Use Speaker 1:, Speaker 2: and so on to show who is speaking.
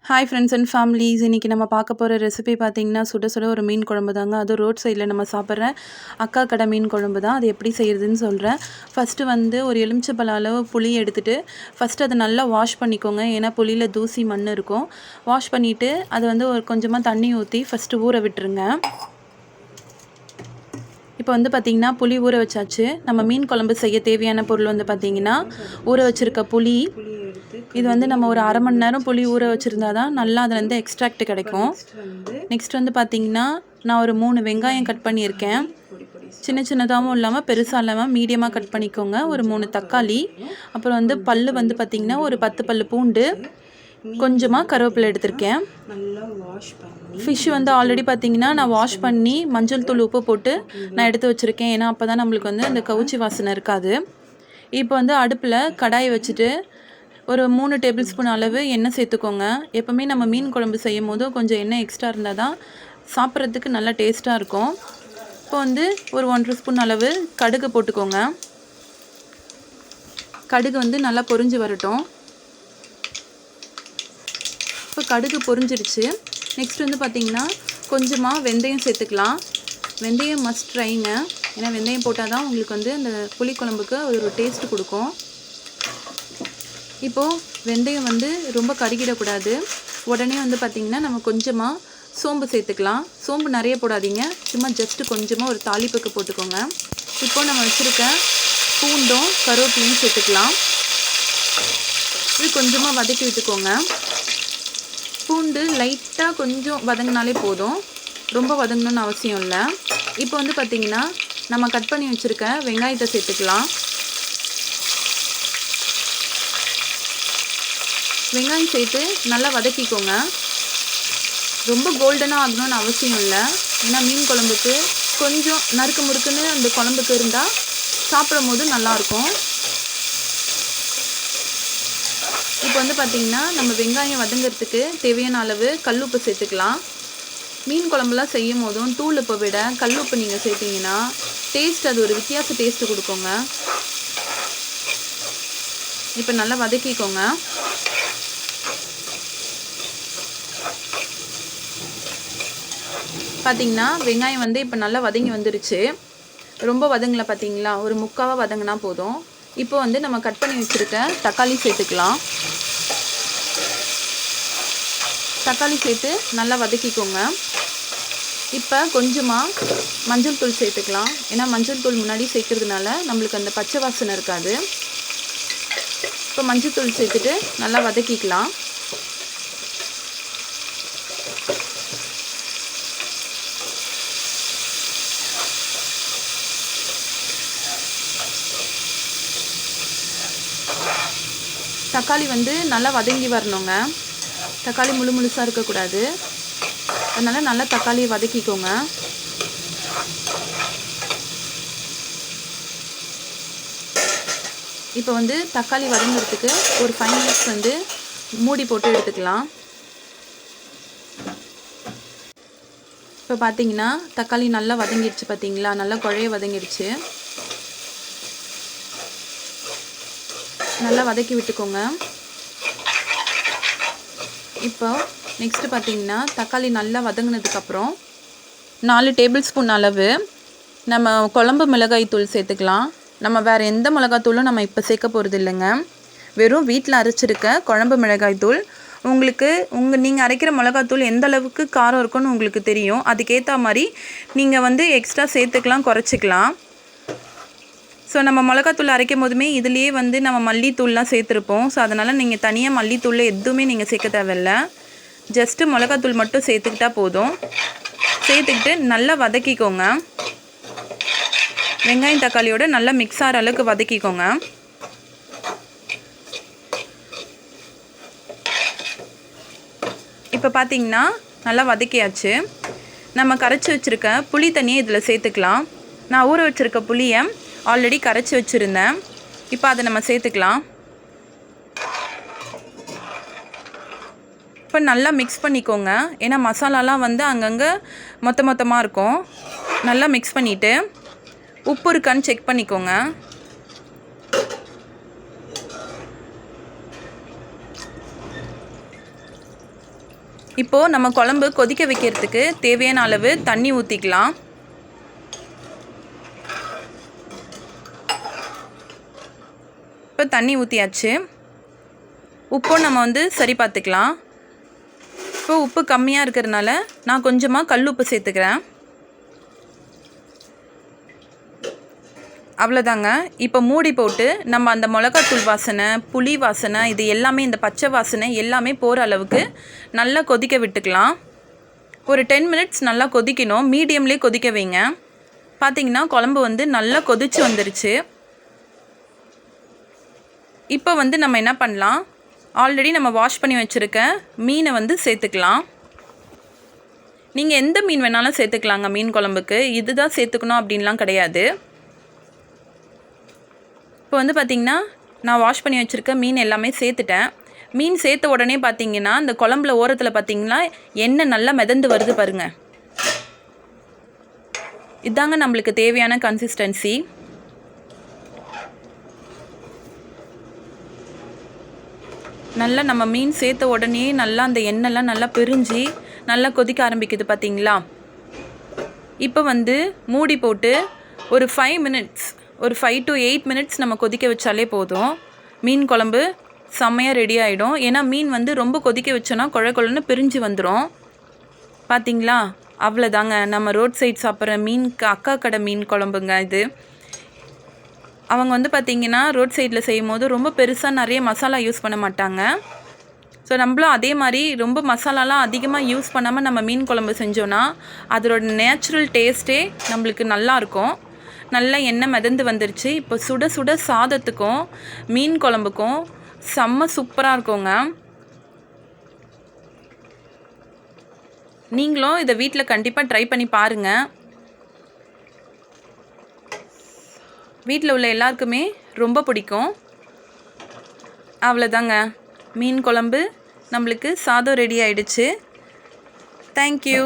Speaker 1: Hi friends and families. இன்றைக்கி நம்ம பார்க்க போகிற ரெசிபி பார்த்திங்கன்னா சுட சுட ஒரு மீன் குழம்பு தாங்க. அதுவும் ரோட் சைடில் நம்ம சாப்பிட்ற அக்கா கடை மீன் குழம்பு தான். அது எப்படி செய்கிறதுன்னு சொல்கிறேன். ஃபஸ்ட்டு வந்து ஒரு எலுமிச்சைப்பழ அளவு புளி எடுத்துகிட்டு ஃபஸ்ட்டு அதை நல்லா வாஷ் பண்ணிக்கோங்க. ஏன்னா புளியில் தூசி மண் இருக்கும். வாஷ் பண்ணிவிட்டு அதை வந்து ஒரு கொஞ்சமாக தண்ணி ஊற்றி ஃபஸ்ட்டு ஊற விட்டுருங்க. இப்போ வந்து பார்த்திங்கன்னா புளி ஊற வச்சாச்சு. நம்ம மீன் குழம்பு செய்ய தேவையான பொருள் வந்து பார்த்திங்கன்னா ஊற வச்சுருக்க புளி. இது வந்து நம்ம ஒரு அரை மணி நேரம் புளி ஊற வச்சுருந்தா தான் நல்லா அதுலேருந்து எக்ஸ்ட்ராக்ட் கிடைக்கும். நெக்ஸ்ட் வந்து பார்த்திங்கன்னா நான் ஒரு 3 வெங்காயம் கட் பண்ணியிருக்கேன். சின்ன சின்னதாகவும் இல்லாமல் பெருசாக இல்லாமல் மீடியமாக கட் பண்ணிக்கோங்க. ஒரு 3 தக்காளி, அப்புறம் வந்து பல் வந்து பார்த்திங்கன்னா ஒரு 10 பல் பூண்டு, கொஞ்சமாக கருவேப்பிலை எடுத்திருக்கேன். ஃபிஷ் வந்து ஆல்ரெடி பார்த்திங்கன்னா நான் வாஷ் பண்ணி மஞ்சள் தூள் உப்பு போட்டு நான் எடுத்து வச்சுருக்கேன். ஏன்னா அப்போ தான் நம்மளுக்கு வந்து அந்த கவுச்சி வாசனை இருக்காது. இப்போ வந்து அடுப்பில் கடாயை வச்சுட்டு ஒரு 3 டேபிள் ஸ்பூன் அளவு எண்ணெய் சேர்த்துக்கோங்க. எப்போவுமே நம்ம மீன் குழம்பு செய்யும் போதும் கொஞ்சம் எண்ணெய் எக்ஸ்ட்ரா இருந்தால் தான் சாப்பிட்றதுக்கு நல்லா டேஸ்ட்டாக இருக்கும். இப்போ வந்து ஒரு 1.5 ஸ்பூன் அளவு கடுகு போட்டுக்கோங்க. கடுகு வந்து நல்லா பொரிஞ்சு வரட்டும். இப்போ கடுகு பொரிஞ்சிடுச்சு. நெக்ஸ்ட் வந்து பார்த்திங்கன்னா கொஞ்சமாக வெந்தயம் சேர்த்துக்கலாம். வெந்தயம் மஸ்ட் ட்ரைங்க. ஏன்னா வெந்தயம் போட்டால் தான் உங்களுக்கு வந்து அந்த புளிக்குழம்புக்கு ஒரு டேஸ்ட்டு கொடுக்கும். இப்போது வெந்தயம் வந்து ரொம்ப கருகிடக்கூடாது. உடனே வந்து பார்த்திங்கன்னா நம்ம கொஞ்சமாக சோம்பு சேர்த்துக்கலாம். சோம்பு நிறைய போடாதீங்க, சும்மா ஜஸ்ட்டு கொஞ்சமாக ஒரு தாளிப்புக்கு போட்டுக்கோங்க. இப்போது நம்ம வச்சுருக்க பூண்டும் கருவேப்பிலையும் சேர்த்துக்கலாம். இது கொஞ்சமாக வதக்கி விட்டுக்கோங்க. பூண்டு லைட்டாக கொஞ்சம் வதங்கினாலே போதும், ரொம்ப வதங்கணும்னு அவசியம் இல்லை. இப்போ வந்து பார்த்திங்கன்னா நம்ம கட் பண்ணி வச்சுருக்க வெங்காயத்தை சேர்த்துக்கலாம். வெங்காயம் சேர்த்து நல்லா வதக்கிக்கோங்க. ரொம்ப கோல்டனாக ஆகணும்னு அவசியம் இல்லை. ஏன்னா மீன் குழம்புக்கு கொஞ்சம் நறுக்கு முறுக்குன்னு அந்த குழம்புக்கு இருந்தால் சாப்பிடும் போது நல்லாயிருக்கும். இப்போ வந்து பார்த்திங்கன்னா நம்ம வெங்காயம் வதங்கிறதுக்கு தேவையான அளவு கல்லுப்பு சேர்த்துக்கலாம். மீன் குழம்புலாம் செய்யும் போதும் தூள் உப்பை விட கல்லுப்பு நீங்கள் சேர்த்திங்கன்னா டேஸ்ட் அது ஒரு வித்தியாச டேஸ்ட்டு கொடுக்குங்க. இப்போ நல்லா வதக்கிக்கோங்க. பார்த்திங்கன்னா வெங்காயம் வந்து இப்போ நல்லா வதங்கி வந்துருச்சு. ரொம்ப வதங்கலை பார்த்திங்களா, ஒரு முக்காவாக வதங்கினா போதும். இப்போ வந்து நம்ம கட் பண்ணி வச்சுருக்க தக்காளி சேர்த்துக்கலாம். தக்காளி சேர்த்து நல்லா வதக்கிக்கோங்க. இப்போ கொஞ்சமாக மஞ்சள் தூள் சேர்த்துக்கலாம். ஏன்னா மஞ்சள் தூள் முன்னாடி சேர்க்கறதுனால நம்மளுக்கு அந்த பச்சை வாசனை இருக்காது. இப்போ மஞ்சள் தூள் சேர்த்துட்டு நல்லா வதக்கிக்கலாம். தக்காளி வந்து நல்லா வதங்கி வரணுங்க. தக்காளி முழுசாக இருக்கக்கூடாது. அதனால் நல்லா தக்காளியை வதக்கிக்கோங்க. இப்போ வந்து தக்காளி வதங்கிறதுக்கு ஒரு 5 மினிட்ஸ் வந்து மூடி போட்டு எடுத்துக்கலாம். இப்போ பார்த்தீங்கன்னா தக்காளி நல்லா வதங்கிடுச்சு. பார்த்தீங்களா, நல்லா குழைய வதங்கிடுச்சு. நல்லா வதக்கி விட்டுக்கோங்க. இப்போ நெக்ஸ்ட்டு பார்த்திங்கன்னா தக்காளி நல்லா வதங்கினதுக்கப்புறம் 4 டேபிள் ஸ்பூன் அளவு நம்ம குழம்பு மிளகாய் தூள் சேர்த்துக்கலாம். நம்ம வேறு எந்த மிளகாத்தூளும் நம்ம இப்போ சேர்க்க போகிறது இல்லைங்க. வெறும் வீட்டில் அரைச்சிருக்க குழம்பு மிளகாய் தூள். உங்களுக்கு நீங்கள் அரைக்கிற மிளகாத்தூள் எந்த அளவுக்கு காரம் இருக்குன்னு உங்களுக்கு தெரியும். அதுக்கேற்ற மாதிரி நீங்கள் வந்து எக்ஸ்ட்ரா சேர்த்துக்கலாம், குறைச்சிக்கலாம். ஸோ நம்ம மிளகாத்தூள் அரைக்கும் போதுமே இதுலேயே வந்து நம்ம மல்லித்தூள்லாம் சேர்த்துருப்போம். ஸோ அதனால் நீங்கள் தனியாக மல்லித்தூள் எதுவுமே நீங்கள் சேர்க்க தேவையில்லை. ஜஸ்ட்டு மிளகாத்தூள் மட்டும் சேர்த்துக்கிட்டால் போதும். சேர்த்துக்கிட்டு நல்லா வதக்கிக்கோங்க. வெங்காயம் தக்காளியோட நல்லா மிக்ஸ் ஆகிற அளவுக்கு வதக்கிக்கோங்க. இப்போ பார்த்திங்கன்னா நல்லா வதக்கியாச்சு. நம்ம கரைச்சி வச்சுருக்க புளி தண்ணியை இதில் சேர்த்துக்கலாம். நான் ஊற வச்சுருக்க புளியை ஆல்ரெடி கரைச்சி வச்சுருந்தேன். இப்போ அதை நம்ம சேர்த்துக்கலாம். இப்போ நல்லா மிக்ஸ் பண்ணிக்கோங்க. ஏன்னா மசாலாலாம் வந்து அங்கங்கே மொத்தமாக இருக்கும். நல்லா மிக்ஸ் பண்ணிவிட்டு உப்பு இருக்கான்னு செக் பண்ணிக்கோங்க. இப்போது நம்ம குழம்பு கொதிக்க வைக்கிறதுக்கு தேவையான அளவு தண்ணி ஊற்றிக்கலாம். இப்போ தண்ணி ஊற்றியாச்சு. உப்பும் நம்ம வந்து சரி பார்த்துக்கலாம். இப்போ உப்பு கம்மியாக இருக்கிறதுனால நான் கொஞ்சமாக கல் உப்பு சேர்த்துக்கிறேன். அவ்வளோதாங்க. இப்போ மூடி போட்டு நம்ம அந்த மிளகாத்தூள் வாசனை, புளி வாசனை, இது எல்லாமே இந்த பச்சை வாசனை எல்லாமே போகிற அளவுக்கு நல்லா கொதிக்க விட்டுக்கலாம். ஒரு 10 மினிட்ஸ் நல்லா கொதிக்கணும். மீடியம்லேயே கொதிக்க வைங்க. பார்த்திங்கன்னா குழம்பு வந்து நல்லா கொதிச்சு வந்துருச்சு. இப்போ வந்து நம்ம என்ன பண்ணலாம், ஆல்ரெடி நம்ம வாஷ் பண்ணி வச்சுருக்க மீனை வந்து சேர்த்துக்கலாம். நீங்கள் எந்த மீன் வேணாலும் சேர்த்துக்கலாங்க. மீன் குழம்புக்கு இதுதான் சேர்த்துக்கணும் அப்படின்லாம் கிடையாது. இப்போ வந்து பார்த்திங்கன்னா நான் வாஷ் பண்ணி வச்சுருக்க மீன் எல்லாமே சேர்த்துட்டேன். மீன் சேர்த்த உடனே பார்த்திங்கன்னா இந்த குழம்புல ஓரத்தில் பார்த்திங்கன்னா எண்ணெய் நல்லா மிதந்து வருது பாருங்கள். இதாங்க நம்மளுக்கு தேவையான கன்சிஸ்டன்சி. நல்லா நம்ம மீன் சேர்த்த உடனே நல்லா அந்த எண்ணெய்லாம் நல்லா பிரிஞ்சு நல்லா கொதிக்க ஆரம்பிக்குது பார்த்திங்களா. இப்போ வந்து மூடி போட்டு ஒரு 5 to 8 மினிட்ஸ் நம்ம கொதிக்க வச்சாலே போதும். மீன் குழம்பு செம்மையாக ரெடி ஆகிடும். ஏன்னா மீன் வந்து ரொம்ப கொதிக்க வச்சோன்னா குழன்னு பிரிஞ்சு வந்துடும். பார்த்திங்களா, அவ்வளோதாங்க. நம்ம ரோட் சைட் சாப்பிட்ற அக்கா கடை மீன் குழம்புங்க இது. அவங்க வந்து பார்த்திங்கன்னா ரோட் சைடில் செய்யும் போது ரொம்ப பெருசாக நிறைய மசாலா யூஸ் பண்ண மாட்டாங்க. ஸோ நம்மளும் அதே மாதிரி ரொம்ப மசாலாலாம் அதிகமாக யூஸ் பண்ணாமல் நம்ம மீன் குழம்பு செஞ்சோன்னா அதோட நேச்சுரல் டேஸ்ட்டே நம்மளுக்கு நல்லாயிருக்கும். நல்லா எண்ணெய் மிதந்து வந்துருச்சு. இப்போ சுட சுட சாதத்துக்கும் மீன் குழம்புக்கும் செம்ம சூப்பராக இருக்குங்க. நீங்களும் இதை வீட்டில் கண்டிப்பாக ட்ரை பண்ணி பாருங்கள். வீட்டில் உள்ள எல்லாருக்குமே ரொம்ப பிடிக்கும். அவ்வளோதாங்க, மீன் குழம்பு நம்மளுக்கு சாதம் ரெடி ஆயிடுச்சு. தேங்க்யூ.